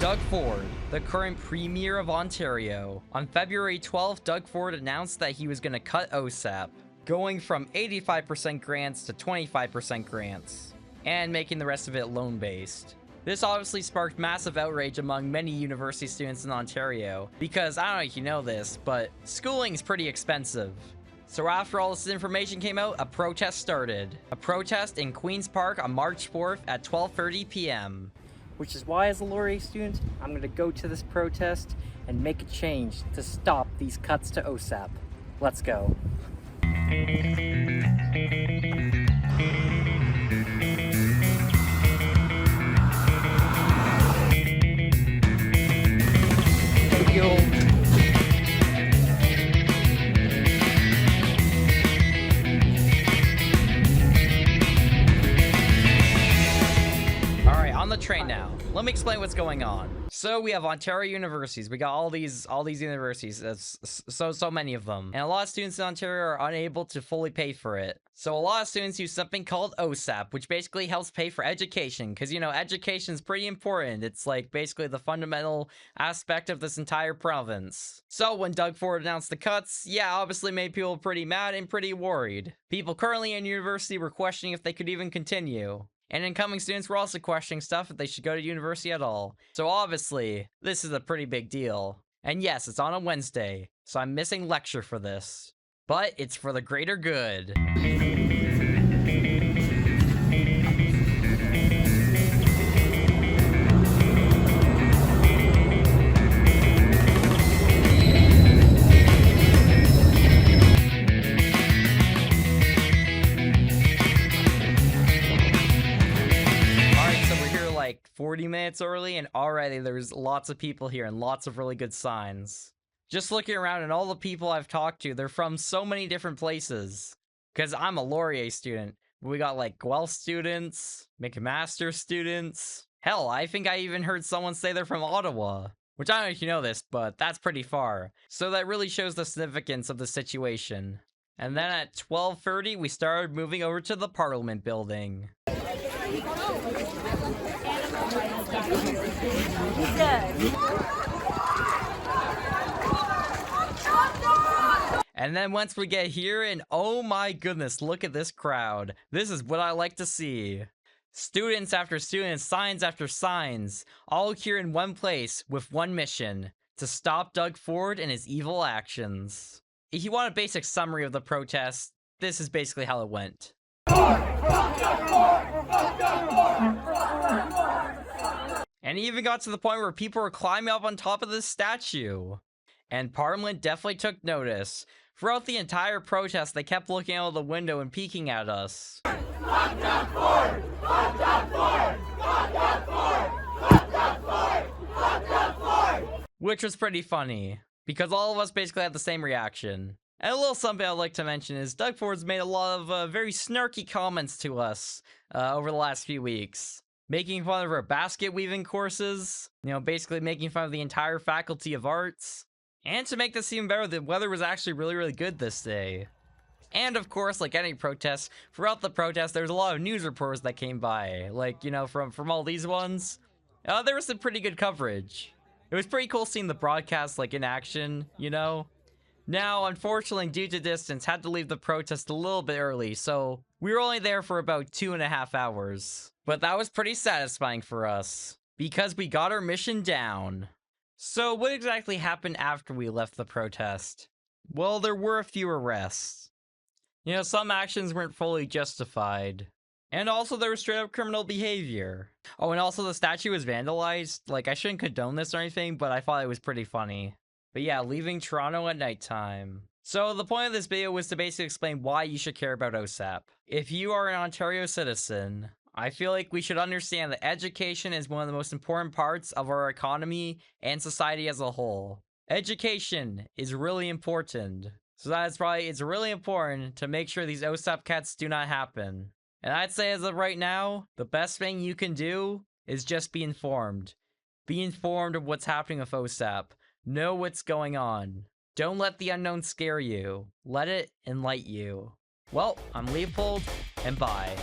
Doug Ford, the current Premier of Ontario. On February 12th, Doug Ford announced that he was going to cut OSAP, going from 85% grants to 25% grants, and making the rest of it loan-based. This obviously sparked massive outrage among many university students in Ontario, because I don't know if you know this, but schooling's pretty expensive. So after all this information came out, a protest started. A protest in Queen's Park on March 4th at 12:30 p.m. Which is why, as a Laurier student, I'm going to go to this protest and make a change to stop these cuts to OSAP. Let's go. Thank you. On the train now. Let me explain what's going on. So we have Ontario universities. We got all these universities. That's so many of them. And a lot of students in Ontario are unable to fully pay for it. So a lot of students use something called OSAP, which basically helps pay for education. Because, you know, education is pretty important. It's like basically the fundamental aspect of this entire province. So when Doug Ford announced the cuts, yeah, obviously made people pretty mad and pretty worried. People currently in university were questioning if they could even continue. And incoming students were also questioning stuff if they should go to university at all. So obviously, this is a pretty big deal. And yes, it's on a Wednesday, so I'm missing lecture for this. But it's for the greater good. Like 40 minutes early, and already there's lots of people here and lots of really good signs. Just looking around, and all the people I've talked to, they're from so many different places. Because I'm a Laurier student. We got like Guelph students, McMaster students. Hell, I think I even heard someone say they're from Ottawa. Which I don't know if you know this, but that's pretty far. So that really shows the significance of the situation. And then at 12:30, we started moving over to the Parliament building. And then once we get here, and oh my goodness, look at this crowd. This is what I like to see. Students after students, signs after signs, all here in one place with one mission: to stop Doug Ford and his evil actions. If you want a basic summary of the protest, this is basically how it went. And it even got to the point where people were climbing up on top of this statue. And Parliament definitely took notice. Throughout the entire protest, they kept looking out of the window and peeking at us. Which was pretty funny, because all of us basically had the same reaction. And a little something I'd like to mention is Doug Ford's made a lot of very snarky comments to us over the last few weeks. Making fun of our basket weaving courses, you know, basically making fun of the entire faculty of arts. And to make this even better, the weather was actually really good this day. And of course, like any protest, throughout the protest, there's a lot of news reporters that came by. Like, you know, from all these ones, there was some pretty good coverage. It was pretty cool seeing the broadcast, like, in action, you know? Now, unfortunately, due to distance, had to leave the protest a little bit early, so we were only there for about 2.5 hours. But that was pretty satisfying for us, because we got our mission down. So what exactly happened after we left the protest? Well, there were a few arrests. You know, some actions weren't fully justified. And also there was straight up criminal behavior. Oh, and also the statue was vandalized. Like, I shouldn't condone this or anything, but I thought it was pretty funny. But yeah, leaving Toronto at nighttime. So the point of this video was to basically explain why you should care about OSAP. If you are an Ontario citizen, I feel like we should understand that education is one of the most important parts of our economy and society as a whole. Education is really important. So that's probably, it's really important to make sure these OSAP cuts do not happen. And I'd say as of right now, the best thing you can do is just be informed. Be informed of what's happening with OSAP. Know what's going on. Don't let the unknown scare you. Let it enlighten you. Well, I'm Leopold, and bye.